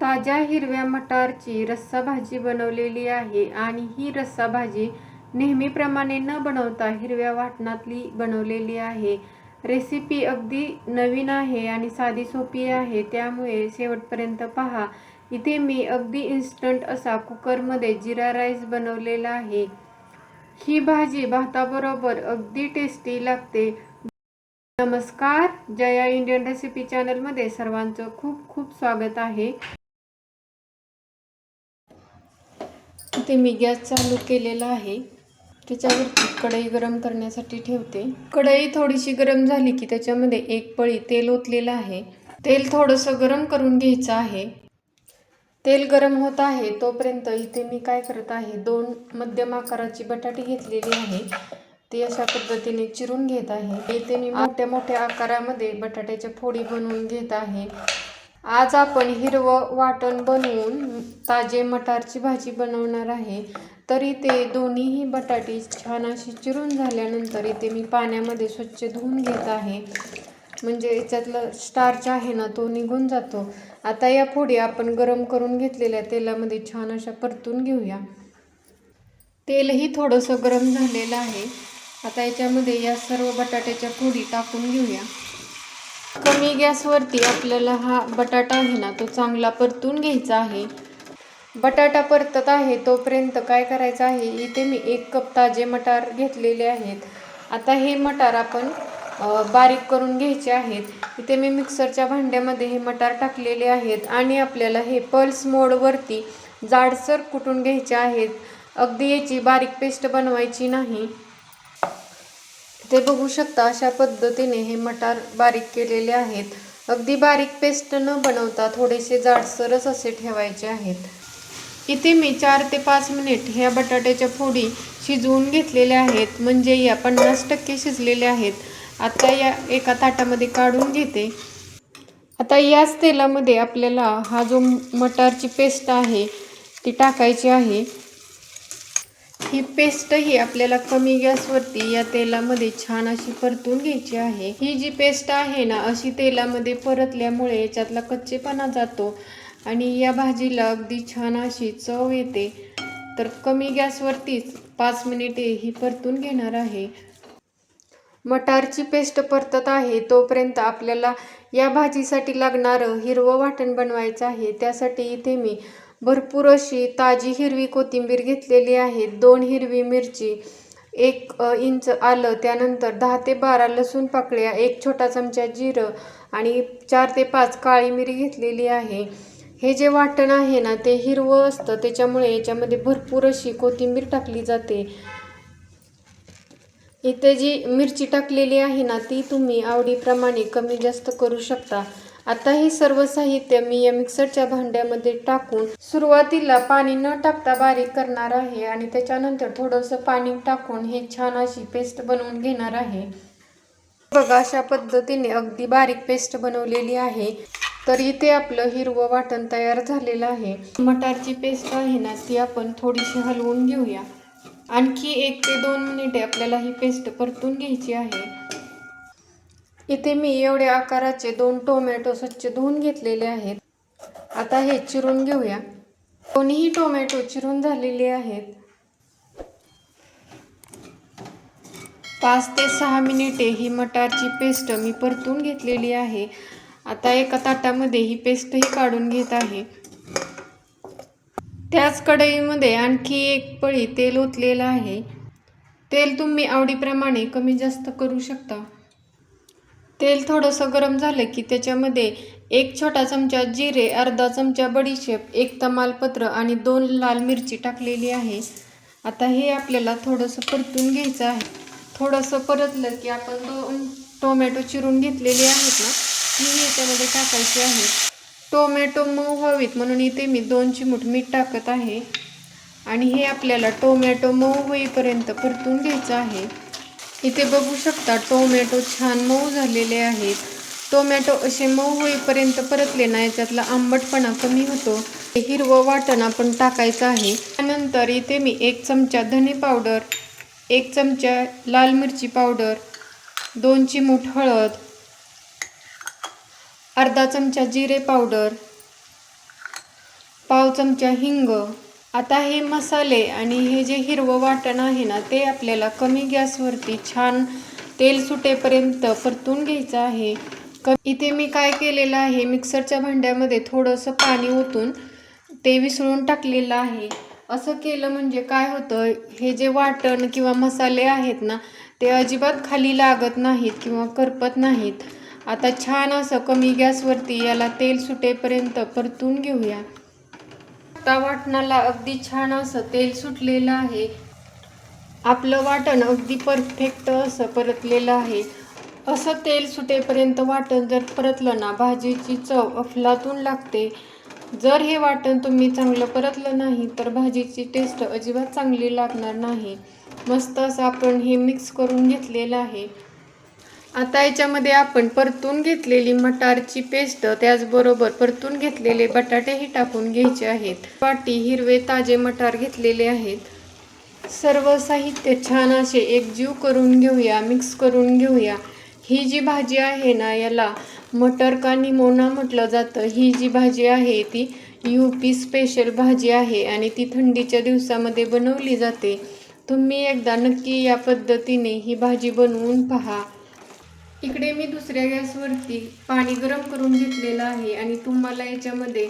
ताज्या हिरव्या मटारची रस्सा भाजी बनवलेली आहे आणि ही रस्सा भाजी नेहमीप्रमाणे न बनवता हिरव्या वाटणातली बनवलेली आहे। रेसिपी अगदी नवीन आहे आणि साधी सोपी आहे, त्यामुळे शेवटपर्यंत पहा। इथे मी अगदी इन्स्टंट असा कुकरमध्ये जिरा राईस बनवलेला आहे। ही भाजी भाताबरोबर अगदी टेस्टी लागते। नमस्कार, जया इंडियन रेसिपी चॅनलमध्ये सर्वांचं खूप खूप स्वागत आहे। इथे मी गॅस चालू केलेला आहे, त्याच्यावरती कढई गरम करण्यासाठी ठेवते। कढई थोडीशी गरम झाली की त्याच्यामध्ये एक पळी तेल ओतलेलं आहे। तेल थोडंसं गरम करून घ्यायचं आहे। तेल गरम होत आहे तोपर्यंत इथे मी काय करत आहे, 2 मध्यम आकाराची बटाटे घेतलेली आहे, ते अशा पद्धतीने चिरून घेत आहे। इथे मी मोठ्या मोठ्या आकारामध्ये बटाट्याच्या फोडी बनवून घेत आहे। आज आपण हिरवं वाटण बनवून ताजे मटारची भाजी बनवणार आहे। तर इथे दोन्हीही बटाटे छान अशी चिरून झाल्यानंतर इथे मी पाण्यामध्ये स्वच्छ धुवून घेत आहे, म्हणजे याच्यातलं स्टार्च आहे ना तो निघून जातो। आता या फोडी आपण गरम करून घेतलेल्या तेलामध्ये छान अशा परतून घेऊया। तेलही थोडंसं गरम झालेलं आहे। आता याच्यामध्ये या सर्व बटाट्याच्या फोडी टाकून घेऊया। कमी गॅसवरती आपल्याला हा बटाटा आहे ना तो चांगला परतून घ्यायचा आहे। बटाटा परतत आहे तोपर्यंत काय करायचं आहे, इथे मी 1 कप ताजे मटार घेतलेले आहेत। आता हे मटार आपण बारीक करून घ्यायचे आहेत। इथे मी मिक्सरच्या भांड्यामध्ये हे मटार टाकलेले आहेत आणि आपल्याला हे पल्स मोडवरती जाडसर कुटून घ्यायचे आहेत। अगदी याची बारीक पेस्ट बनवायची नाही। ते बघू शकता अशा पद्धतीने हे मटार बारीक केलेले आहेत। अगदी बारीक पेस्ट न बनवता थोडेसे जाडसरच असे ठेवायचे आहेत। इथे मी 4 ते 5 मिनिट ह्या बटाट्याच्या फोडी शिजवून घेतलेल्या आहेत, म्हणजे या 50% शिजलेल्या आहेत। आता या एका ताटामध्ये काढून घेते। आता याच तेलामध्ये आपल्याला हा जो मटारची पेस्ट आहे ती टाकायची आहे। ही पेस्ट ही आपल्याला कमी गॅसवरती या तेलामध्ये छान अशी परतून घ्यायची आहे। ही जी पेस्ट आहे ना अशी तेलामध्ये परतल्यामुळे याच्यातला कच्चेपणा जातो आणि या भाजीला अगदी छान अशी चव येते। तर कमी गॅसवरतीच 5 मिनिटे ही परतून घेणार आहे। मटारची पेस्ट परतत आहे तोपर्यंत आपल्याला या भाजीसाठी लागणारं हिरवं वाटण बनवायचं आहे। त्यासाठी इथे मी भरपूर अशी ताजी हिरवी कोथिंबीर घेतलेली आहे, 2 हिरवी मिरची, 1 इंच आलं, त्यानंतर 10 ते 12 लसूण पाकळ्या, 1 छोटा चमचा जिरं आणि 4 ते 5 काळी मिरी घेतलेली आहे। हे जे वाटण आहे ना ते हिरवं असतं, त्याच्यामुळे याच्यामध्ये भरपूर अशी कोथिंबीर टाकली जाते। इथे जी मिरची टाकलेली आहे ना ती तुम्ही आवडीप्रमाणे कमी जास्त करू शकता। आता हे सर्व साहित्य मी या मिक्सरच्या भांड्यामध्ये टाकून सुरुवातीला पाणी न टाकता बारीक करणार आहे आणि त्याच्यानंतर थोडंसं पाणी टाकून हे छान अशी पेस्ट बनवून घेणार आहे। बघा अशा पद्धतीने अगदी बारीक पेस्ट बनवलेली आहे। तर इथे आपलं हिरवं वाटण तयार झालेलं आहे। मटारची पेस्ट आहे ना ती आपण थोडीशी हलवून घेऊया। आणखी 1 ते 2 मिनिटे आपल्याला ही पेस्ट परतून घ्यायची आहे। इथे मी एवढ्या आकाराचे 2 टोमॅटो स्वच्छ धुवून घेतलेले आहेत। आता हे चिरून घेऊया। दोन्ही टोमॅटो चिरून झालेले आहेत। 5 ते 6 मिनिटे ही मटारची पेस्ट मी परतून घेतलेली आहे। आता एका ताटामध्ये ही पेस्टही काढून घेत आहे। त्याच कढईमध्ये आणखी 1 पळी तेल ओतलेलं आहे। तेल तुम्ही आवडीप्रमाणे कमी जास्त करू शकता। तेल थोडंसं गरम झालं की त्याच्यामध्ये 1 छोटा चमचा जिरे, अर्धा चमचा बडीशेप, 1 तमालपत्र आणि 2 लाल मिरची टाकलेली आहे। आता हे आपल्याला थोडंसं परतून घ्यायचं आहे। थोडंसं परतलं की आपण 2 टोमॅटो चिरून घेतलेले आहेत ना ती याच्यामध्ये टाकायची आहे। टोमॅटो मऊ व्हावीत म्हणून इथे मी 2 चिमूट मीठ टाकत आहे आणि हे आपल्याला टोमॅटो मऊ होईपर्यंत परतून घ्यायचं आहे। इथे बघू शकता टोमॅटो छान मऊ झालेले आहेत। टोमॅटो असे मऊ होईपर्यंत परतले ना याच्यातला आंबटपणा कमी होतो। हिरवं वाटण आपण टाकायचं आहे। त्यानंतर इथे मी 1 चमचा धने पावडर, 1 चमचा लाल मिरची पावडर, 2 चिमूट हळद, अर्धा चमचा जिरे पावडर, पाव चमचा हिंग. आता हे मसाले आणि हे जे हिरवं वाटण आहे ना ते आपल्याला कमी गॅसवरती छान तेल सुटेपर्यंत परतून घ्यायचं आहे. इथे मी काय केलेलं आहे, मिक्सरच्या भांड्यामध्ये थोडंसं पाणी ओतून ते विसळून टाकलेलं आहे. असं केलं म्हणजे काय होतं, हे जे वाटण किंवा मसाले आहेत ना ते अजिबात खाली लागत नाहीत किंवा करपत नाहीत. आता छान असं कमी गॅसवरती याला तेल सुटेपर्यंत परतून घेऊया. आता वाटणाला अगदी छान असं तेल सुटलेलं आहे. आपलं वाटण अगदी परफेक्ट असं परतलेलं आहे. असं तेल सुटेपर्यंत वाटण जर परतलं ना भाजीची चव अफलातून लागते. जर हे वाटण तुम्ही चांगलं परतलं नाही तर भाजीची टेस्ट अजिबात चांगली लागणार नाही. मस्त असं आपण हे मिक्स करून घेतलेलं आहे. आता याच्यामध्ये आपण परतून घेतलेली मटारची पेस्ट, त्याचबरोबर परतून घेतलेले बटाटेही टाकून घ्यायचे आहेत. वाटी हिरवे ताजे मटार घेतलेले आहेत. सर्व साहित्य छान असे एकजीव करून घेऊया, मिक्स करून घेऊया. ही जी भाजी आहे ना याला मटर का निमोना म्हटलं जातं. ही जी भाजी आहे ती UP स्पेशल भाजी आहे आणि ती थंडीच्या दिवसामध्ये बनवली जाते. तुम्ही एकदा नक्की या पद्धतीने ही भाजी बनवून पहा. इकडे मी दुसऱ्या गॅसवरती पाणी गरम करून घेतलेलं आहे आणि तुम्हाला याच्यामध्ये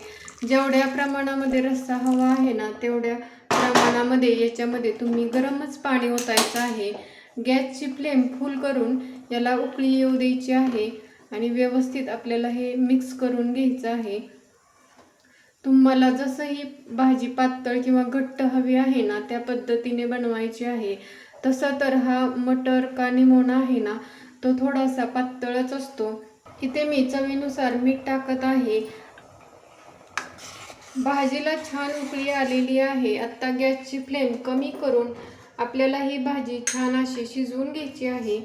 जेवढ्या प्रमाणामध्ये रस्सा हवा आहे ना तेवढ्या प्रमाणामध्ये याच्यामध्ये तुम्ही गरमच पाणी ओतायचं आहे. गॅसची फ्लेम फुल करून याला उकळी येऊ द्यायची आहे आणि व्यवस्थित आपल्याला हे मिक्स करून घ्यायचं आहे. तुम्हाला जसं ही भाजी पातळ किंवा घट्ट हवी आहे ना त्या पद्धतीने बनवायची आहे. तसं तर हा मटर का निमोना आहे ना तो थोडासा पातळच असतो. इथे मी चवीनुसार मीठ टाकत आहे. भाजीला छान उकळी आलेली आहे. आता गॅसची फ्लेम कमी करून आपल्याला ही भाजी छान अशी शिजवून घ्यायची आहे.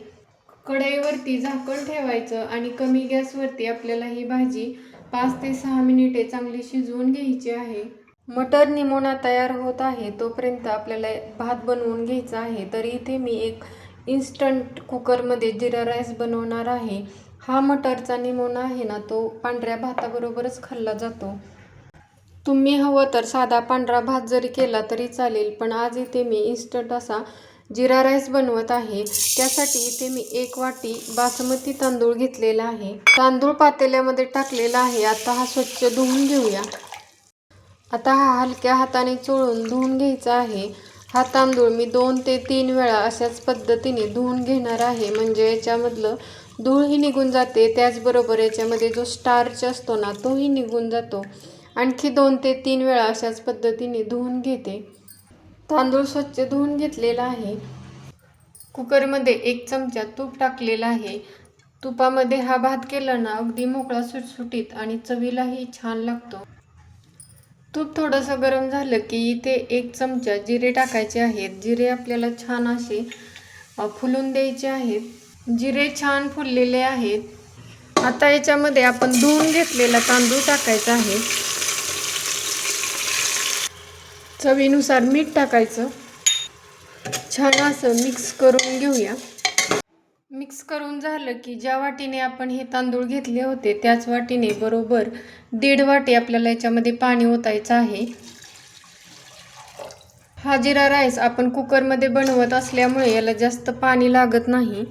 कढईवरती झाकण ठेवायचं आणि कमी गॅसवरती आपल्याला ही भाजी 5 ते 6 मिनिटे चांगली शिजवून घ्यायची आहे. मटर निमोना तयार होत आहे तोपर्यंत आपल्याला भात बनवून घ्यायचा आहे. तर इथे मी एक इन्स्टंट कुकरमध्ये जिरा राईस बनवणार आहे. हा मटरचा निमोना आहे ना तो पांढऱ्या भाताबरोबरच खाल्ला जातो. तुम्ही हवं तर साधा पांढरा भात जरी केला तरी चालेल, पण आज इथे मी इन्स्टंट असा जिरा राईस बनवत आहे. त्यासाठी इथे मी 1 वाटी बासमती तांदूळ घेतलेला आहे. तांदूळ पातेल्यामध्ये टाकलेला आहे. आता हा स्वच्छ धुवून घेऊया. आता हा हलक्या हाताने चोळून धुवून घ्यायचा आहे. हा तांदूळ मी 2 ते 3 वेळा अशाच पद्धतीने धुवून घेणार आहे, म्हणजे याच्यामधलं धूळही निघून जाते. त्याचबरोबर याच्यामध्ये जो स्टार्च असतो ना तोही निघून जातो. आणखी 2 ते 3 वेळा अशाच पद्धतीने धुवून घेते. तांदूळ स्वच्छ धुवून घेतलेला आहे. कुकरमध्ये 1 चमचा तूप टाकलेला आहे. तुपामध्ये हा भात केला ना अगदी मोकळा सुटसुटीत आणि चवीलाही छान लागतो. तूप थोडंसं गरम झालं की इथे 1 चमचा जिरे टाकायचे आहेत. जिरे आपल्याला छान असे फुलून द्यायचे आहेत. जिरे छान फुललेले आहेत. आता याच्यामध्ये आपण धुवून घेतलेला तांदूळ टाकायचा आहे. चवीनुसार मीठ टाकायचं. छान असं मिक्स करून घेऊया. मिक्स करून झालं की ज्या वाटीने आपण हे तांदूळ घेतले होते त्याच वाटीने बरोबर 1.5 वाटी आपल्याला याच्यामध्ये पाणी ओतायचं आहे. हा जिरा राईस आपण कुकरमध्ये बनवत असल्यामुळे याला जास्त पाणी लागत नाही.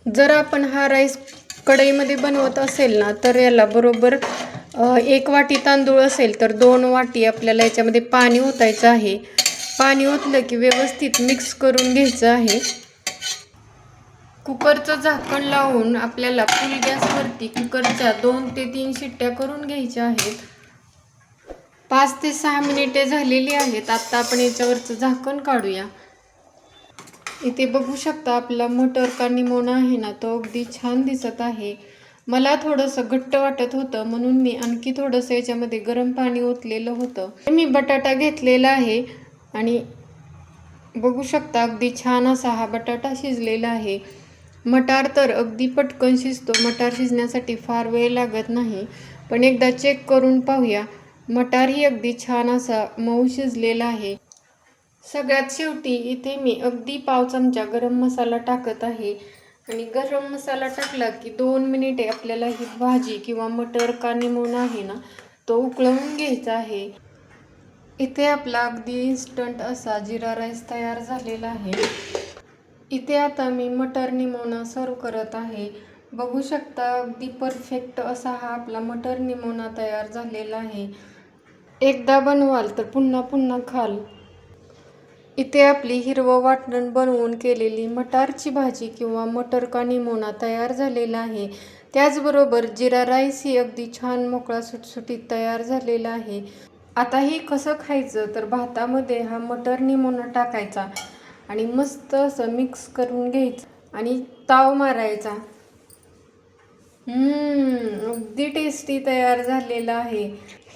जर आपण हा राईस कढईमध्ये बनवत असेल ना तर याला बरोबर 1 वाटी तांदूळ असेल तर 2 वाटी आपल्याला याच्यामध्ये पाणी ओतायचं आहे. पाणी ओतलं की व्यवस्थित मिक्स करून घ्यायचं आहे. कुकरचं झाकण लावून आपल्याला फुल गॅसवरती कुकरच्या 2 ते 3 शिट्ट्या करून घ्यायच्या आहेत. 5 ते 6 मिनिटे झालेली आहेत. आता आपण याच्यावरचं झाकण काढूया. इथे बघू शकता आपला मटर का निमोना आहे ना तो अगदी छान दिसत आहे. मला थोडंसं घट्ट वाटत होतं म्हणून मी आणखी थोडंसं याच्यामध्ये गरम पाणी ओतलेलं होतं. मी बटाटा घेतलेला आहे आणि बघू शकता अगदी छान असा हा बटाटा शिजलेला आहे. मटार तर अगदी पटकन शिजतो. मटार शिजण्यासाठी फार वेळ लागत नाही, पण एकदा चेक करून पाहूया. मटारही अगदी छान असा मऊ शिजलेला आहे. सगळ्यात शेवटी इथे मी अगदी पाव चमचा गरम मसाला टाकत आहे आणि गरम मसाला टाकला की 2 मिनिटे आपल्याला ही भाजी किंवा मटर का निमोना आहे ना तो उकळवून घ्यायचा आहे. इथे आपला अगदी इन्स्टंट असा जिरा राईस तयार झालेला आहे. इथे आता मी मटर निमोना सर्व करत आहे. बघू शकता अगदी परफेक्ट असा हा आपला मटर निमोना तयार झालेला आहे. एकदा बनवाल तर पुन्हा पुन्हा खाल. इथे आपली हिरवं वाटण बनवून केलेली मटारची भाजी किंवा मटर का निमोना तयार झालेला आहे. त्याचबरोबर जिरा राईसही अगदी छान मोकळा सुटसुटीत तयार झालेला आहे. आता हे कसं खायचं तर भातामध्ये हा मटर निमोना टाकायचा आणि मस्त असं मिक्स करून घ्यायचं आणि ताव मारायचा. अगदी टेस्टी तयार झालेला आहे.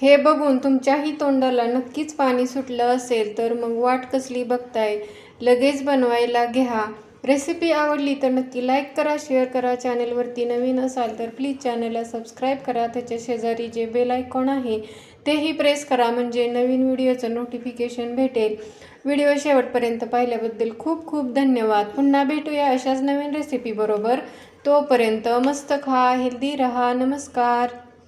हे बघून तुमच्याही तोंडाला नक्कीच पाणी सुटलं असेल तर मग वाट कसली बघताय, लगेच बनवायला घ्या. रेसिपी आवडली तर नक्की लाईक करा, शेअर करा. चॅनलवरती नवीन असाल तर प्लीज चॅनलला सबस्क्राईब करा. त्याच्या शेजारी जे बेल आयकॉन आहे तेही प्रेस करा म्हणजे नवीन व्हिडिओचं नोटिफिकेशन भेटेल. व्हिडिओ शेवटपर्यंत पाहिल्याबद्दल खूप खूप धन्यवाद. पुन्हा भेटूया अशाच नवीन रेसिपी बरोबर. तोपर्यंत मस्त खा, हेल्दी रहा. नमस्कार.